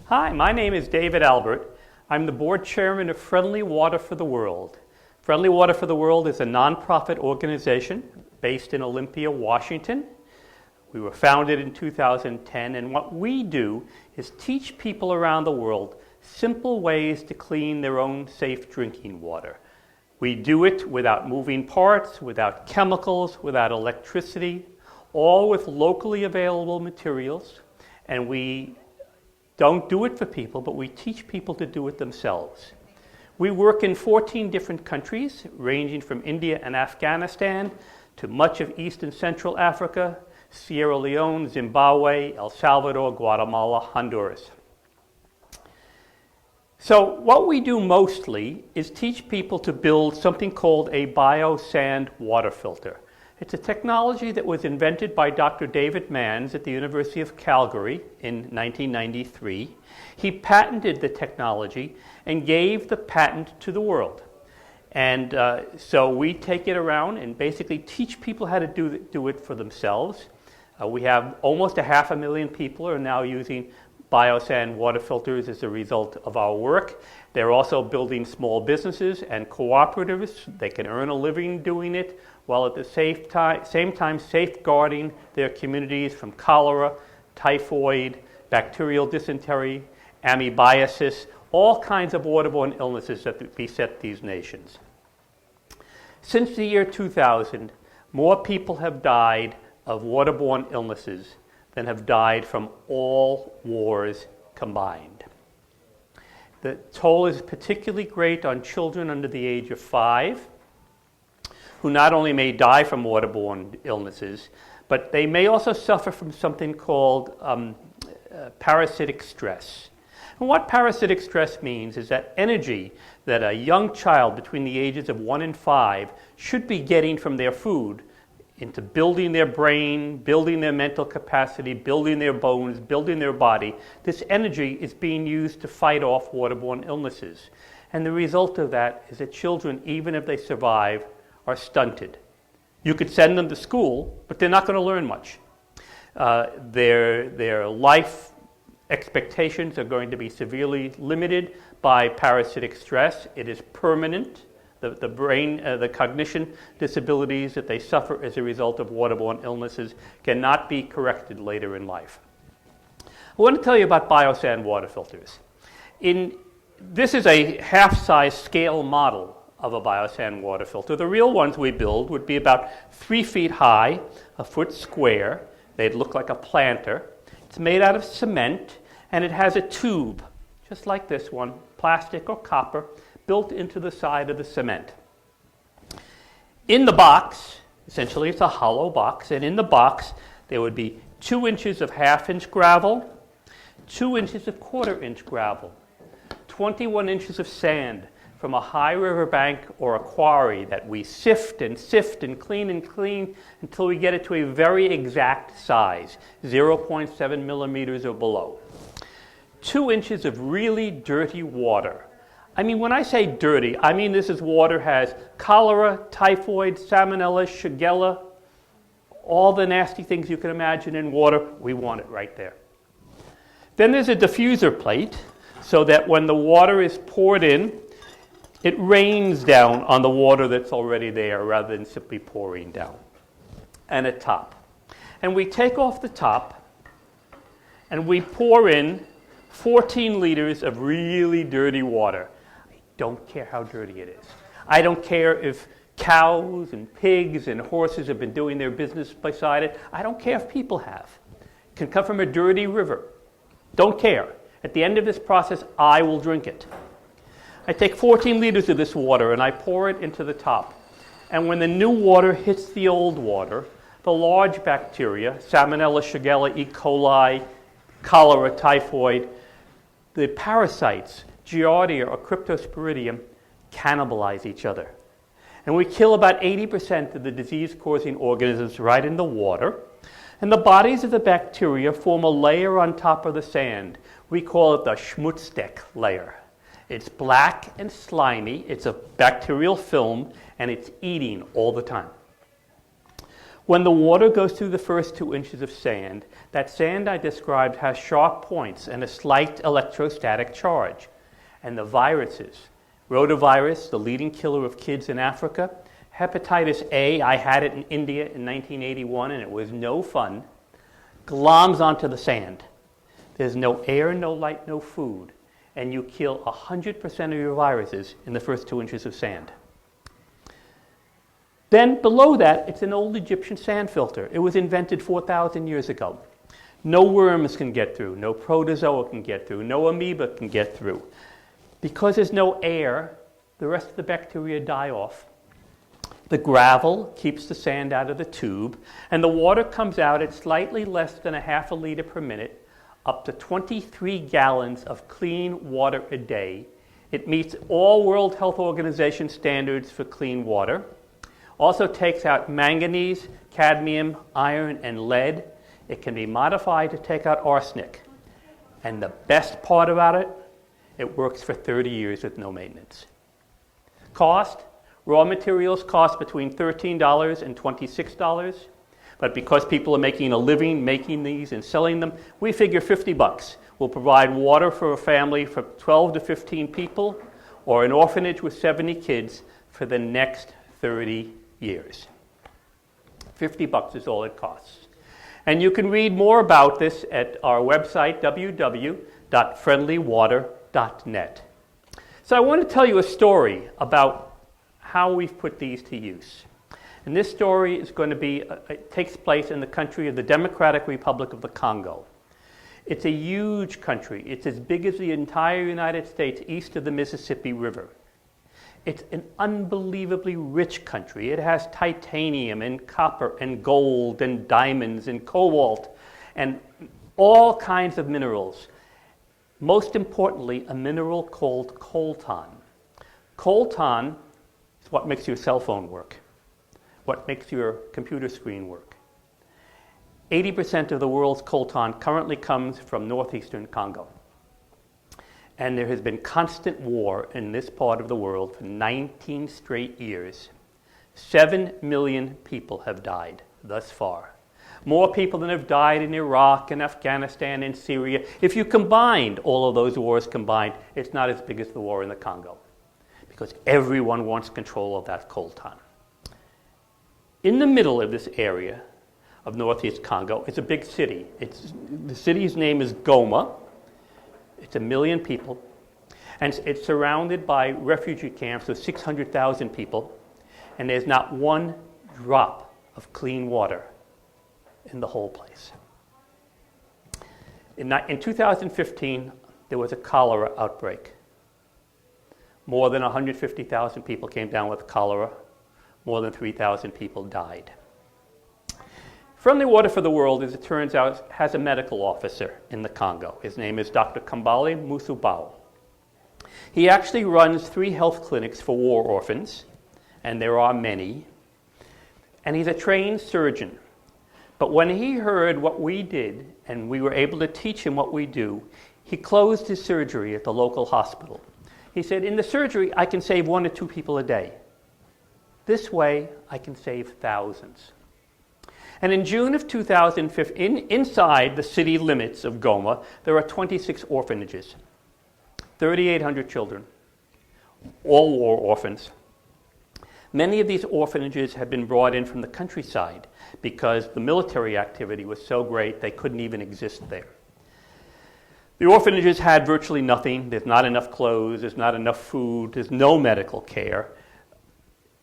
Hi, my name is David Albert. I'm the board chairman of Friendly Water for the World. Friendly Water for the World is a nonprofit organization based in Olympia, Washington. We were founded in 2010, and what we do is teach people around the world simple ways to clean their own safe drinking water. We do it without moving parts, without chemicals, without electricity, all with locally available materials, and we don't do it for people, but we teach people to do it themselves. We work in 14 different countries, ranging from India and Afghanistan to much of East and Central Africa, Sierra Leone, Zimbabwe, El Salvador, Guatemala, Honduras. So what we do mostly is teach people to build something called a biosand water filter. It's a technology that was invented by Dr. David Manns at the University of Calgary in 1993. He patented the technology and gave the patent to the world. And so we take it around and basically teach people how to do it for themselves. We have almost 500,000 people are now using biosand water filters as a result of our work. They're also building small businesses and cooperatives. They can earn a living doing it, while at the same time safeguarding their communities from cholera, typhoid, bacterial dysentery, amoebiasis, all kinds of waterborne illnesses that beset these nations. Since the year 2000, more people have died of waterborne illnesses than have died from all wars combined. The toll is particularly great on children under the age of 5, who not only may die from waterborne illnesses, but they may also suffer from something called parasitic stress. And what parasitic stress means is that energy that a young child between the ages of 1 and 5 should be getting from their food into building their brain, building their mental capacity, building their bones, building their body. This energy is being used to fight off waterborne illnesses. And the result of that is that children, even if they survive, are stunted. You could send them to school, but they're not going to learn much. Their life expectations are going to be severely limited by parasitic stress. It is permanent. The brain, the cognition disabilities that they suffer as a result of waterborne illnesses cannot be corrected later in life. I want to tell you about biosand water filters. This is a half-size scale model of a biosand water filter. The real ones we build would be about 3 feet high, a foot square. They'd look like a planter. It's made out of cement, and it has a tube, just like this one, plastic or copper, built into the side of the cement. In the box, essentially it's a hollow box, and in the box there would be 2 inches of 1/2-inch gravel, 2 inches of 1/4-inch gravel, 21 inches of sand from a high river bank or a quarry that we sift and clean until we get it to a very exact size, 0.7 millimeters or below. 2 inches of really dirty water. I mean, when I say dirty, I mean this is water has cholera, typhoid, salmonella, shigella, all the nasty things you can imagine in water. We want it right there. Then there's a diffuser plate so that when the water is poured in, it rains down on the water that's already there rather than simply pouring down. And a top. And we take off the top and we pour in 14 liters of really dirty water. Don't care how dirty it is. I don't care if cows and pigs and horses have been doing their business beside it. I don't care if people have. It can come from a dirty river. Don't care. At the end of this process, I will drink it. I take 14 liters of this water and I pour it into the top. And when the new water hits the old water, the large bacteria, salmonella, shigella, E. coli, cholera, typhoid, the parasites, Giardia or Cryptosporidium, cannibalize each other. And we kill about 80% of the disease-causing organisms right in the water. And the bodies of the bacteria form a layer on top of the sand. We call it the Schmutzdeck layer. It's black and slimy. It's a bacterial film, and it's eating all the time. When the water goes through the first 2 inches of sand, that sand I described has sharp points and a slight electrostatic charge. And the viruses, rotavirus, the leading killer of kids in Africa, hepatitis A, I had it in India in 1981 and it was no fun, gloms onto the sand. There's no air, no light, no food, and you kill 100% of your viruses in the first 2 inches of sand. Then below that, it's an old Egyptian sand filter. It was invented 4,000 years ago. No worms can get through, no protozoa can get through, no amoeba can get through. Because there's no air, the rest of the bacteria die off. The gravel keeps the sand out of the tube, and the water comes out at slightly less than a half a liter per minute, up to 23 gallons of clean water a day. It meets all World Health Organization standards for clean water. Also takes out manganese, cadmium, iron, and lead. It can be modified to take out arsenic. And the best part about it, it works for 30 years with no maintenance. Cost, raw materials cost between $13 and $26. But because people are making a living making these and selling them, we figure $50 will provide water for a family for 12 to 15 people or an orphanage with 70 kids for the next 30 years. $50 is all it costs. And you can read more about this at our website, www.friendlywater.net. So I want to tell you a story about how we've put these to use. And this story is going to be, it takes place in the country of the Democratic Republic of the Congo. It's a huge country. It's as big as the entire United States east of the Mississippi River. It's an unbelievably rich country. It has titanium and copper and gold and diamonds and cobalt and all kinds of minerals. Most importantly, a mineral called coltan. Coltan is what makes your cell phone work, what makes your computer screen work. 80% of the world's coltan currently comes from northeastern Congo. And there has been constant war in this part of the world for 19 straight years. 7 million people have died thus far. More people than have died in Iraq and Afghanistan and Syria. If you combined all of those wars combined, it's not as big as the war in the Congo, because everyone wants control of that coltan. In the middle of this area of northeast Congo is a big city. The city's name is Goma. It's 1 million people, and it's surrounded by refugee camps of 600,000 people, and there's not one drop of clean water in the whole place. In 2015, there was a cholera outbreak. More than 150,000 people came down with cholera. More than 3,000 people died. Friendly Water for the World, as it turns out, has a medical officer in the Congo. His name is Dr. Kambale Musubao. He actually runs 3 health clinics for war orphans, and there are many. And he's a trained surgeon. But when he heard what we did, and we were able to teach him what we do, he closed his surgery at the local hospital. He said, in the surgery, I can save 1 or 2 people a day. This way, I can save thousands. And in June of 2015, inside the city limits of Goma, there are 26 orphanages, 3,800 children, all war orphans. Many of these orphanages had been brought in from the countryside because the military activity was so great they couldn't even exist there. The orphanages had virtually nothing. There's not enough clothes, there's not enough food, there's no medical care.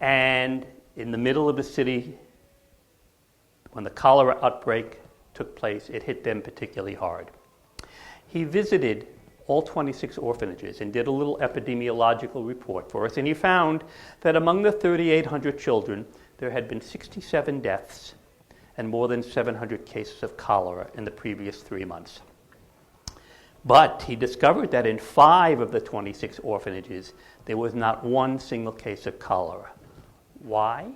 And in the middle of the city, when the cholera outbreak took place, it hit them particularly hard. He visited all 26 orphanages and did a little epidemiological report for us, and he found that among the 3,800 children, there had been 67 deaths and more than 700 cases of cholera in the previous 3 months. But he discovered that in 5 of the 26 orphanages, there was not one single case of cholera. Why?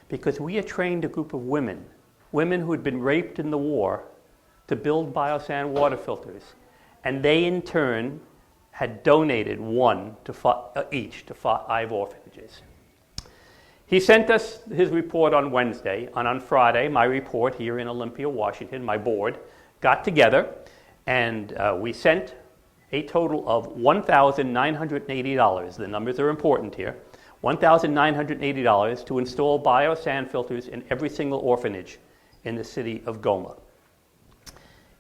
Because we had trained a group of women who had been raped in the war, to build biosand water filters. And they, in turn, had donated 1 each to 5 orphanages. He sent us his report on Wednesday, and on Friday, my report here in Olympia, Washington, my board, got together, and we sent a total of $1,980. The numbers are important here. $1,980 to install biosand filters in every single orphanage in the city of Goma.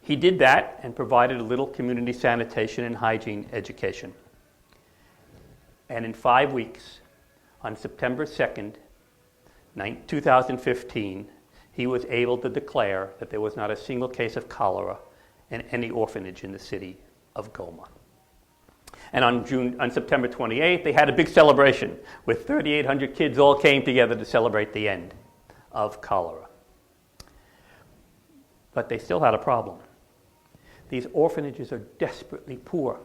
He did that and provided a little community sanitation and hygiene education. And in 5 weeks, on September 2nd, 2015, he was able to declare that there was not a single case of cholera in any orphanage in the city of Goma. And on September 28th, they had a big celebration with 3,800 kids all came together to celebrate the end of cholera. But they still had a problem. These orphanages are desperately poor.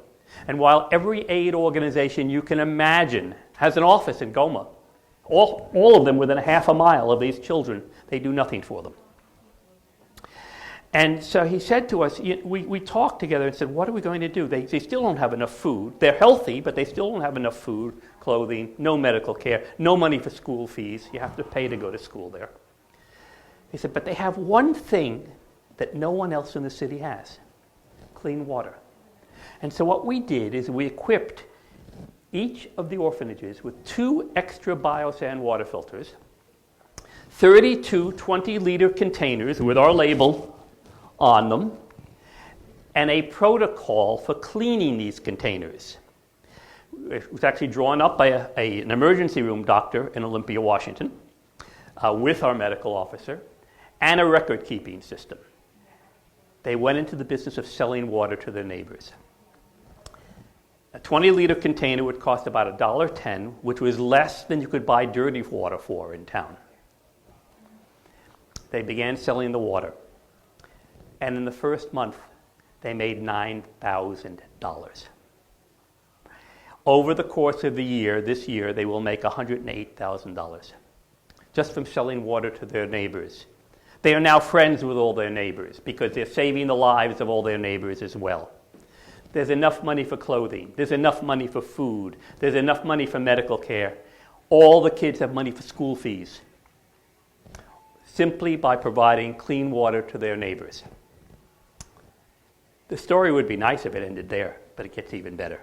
And while every aid organization you can imagine has an office in Goma, all of them within a half a mile of these children, they do nothing for them. And so he said to us, we talked together and said, what are we going to do? They still don't have enough food. They're healthy, but they still don't have enough food, clothing, no medical care, no money for school fees. You have to pay to go to school there. He said, but they have one thing that no one else in the city has: clean water. And so what we did is we equipped each of the orphanages with 2 extra biosand water filters, 32 20-liter containers with our label on them, and a protocol for cleaning these containers. It was actually drawn up by an emergency room doctor in Olympia, Washington, with our medical officer, and a record-keeping system. They went into the business of selling water to their neighbors. A 20-liter container would cost about $1.10, which was less than you could buy dirty water for in town. They began selling the water. And in the first month, they made $9,000. Over the course of the year, this year, they will make $108,000 just from selling water to their neighbors. They are now friends with all their neighbors because they're saving the lives of all their neighbors as well. There's enough money for clothing. There's enough money for food. There's enough money for medical care. All the kids have money for school fees simply by providing clean water to their neighbors. The story would be nice if it ended there, but it gets even better.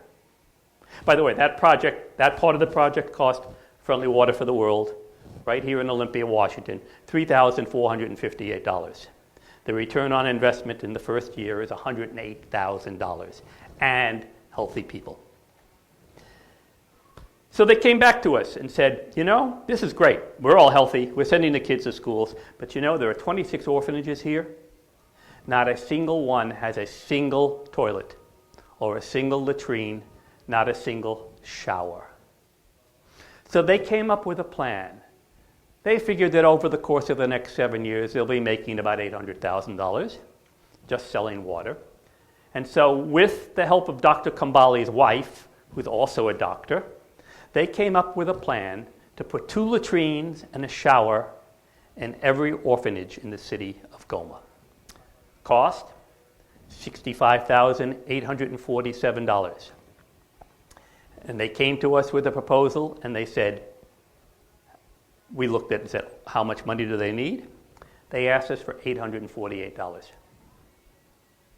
By the way, that part of the project cost Friendly Water for the World, right here in Olympia, Washington, $3,458. The return on investment in the first year is $108,000, and healthy people. So they came back to us and said, this is great. We're all healthy. We're sending the kids to schools. But there are 26 orphanages here. Not a single one has a single toilet or a single latrine, not a single shower. So they came up with a plan. They figured that over the course of the next 7 years, they'll be making about $800,000 just selling water. And so with the help of Dr. Kambali's wife, who's also a doctor, they came up with a plan to put 2 latrines and a shower in every orphanage in the city of Goma. Cost, $65,847. And they came to us with a proposal, and they said, we looked at it and said, how much money do they need? They asked us for $848.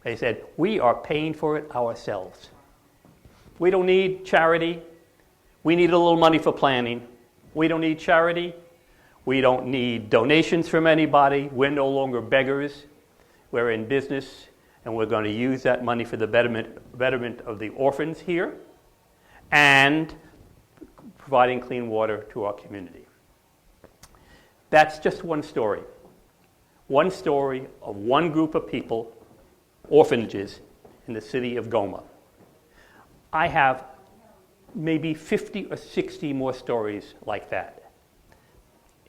They said, we are paying for it ourselves. We don't need charity. We need a little money for planning. We don't need charity. We don't need donations from anybody. We're no longer beggars. We're in business, and we're going to use that money for the betterment of the orphans here and providing clean water to our community. That's just one story. One story of one group of people, orphanages, in the city of Goma. I have maybe 50 or 60 more stories like that.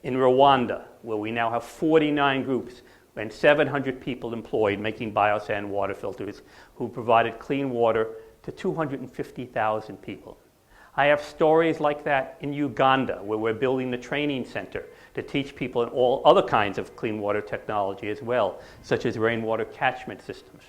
In Rwanda, where we now have 49 groups and 700 people employed making biosand water filters who provided clean water to 250,000 people. I have stories like that in Uganda, where we're building the training center to teach people in all other kinds of clean water technology as well, such as rainwater catchment systems.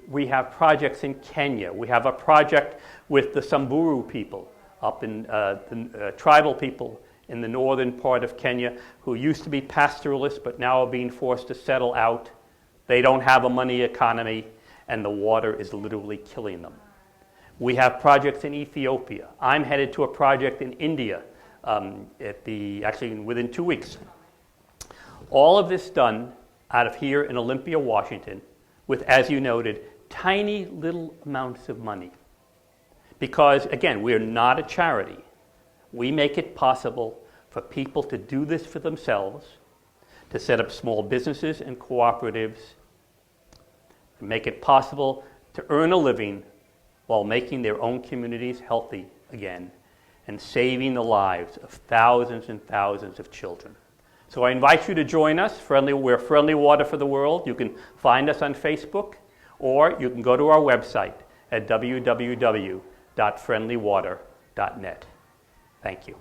We have projects in Kenya. We have a project with the Samburu people up in the tribal people in the northern part of Kenya who used to be pastoralists but now are being forced to settle out. They don't have a money economy, and the water is literally killing them. We have projects in Ethiopia. I'm headed to a project in India actually within 2 weeks. All of this done out of here in Olympia, Washington, with, as you noted, tiny little amounts of money. Because, again, we're not a charity. We make it possible for people to do this for themselves, to set up small businesses and cooperatives, to make it possible to earn a living while making their own communities healthy again and saving the lives of thousands and thousands of children. So I invite you to join us. We're Friendly Water for the World. You can find us on Facebook, or you can go to our website at www.friendlywater.net. Thank you.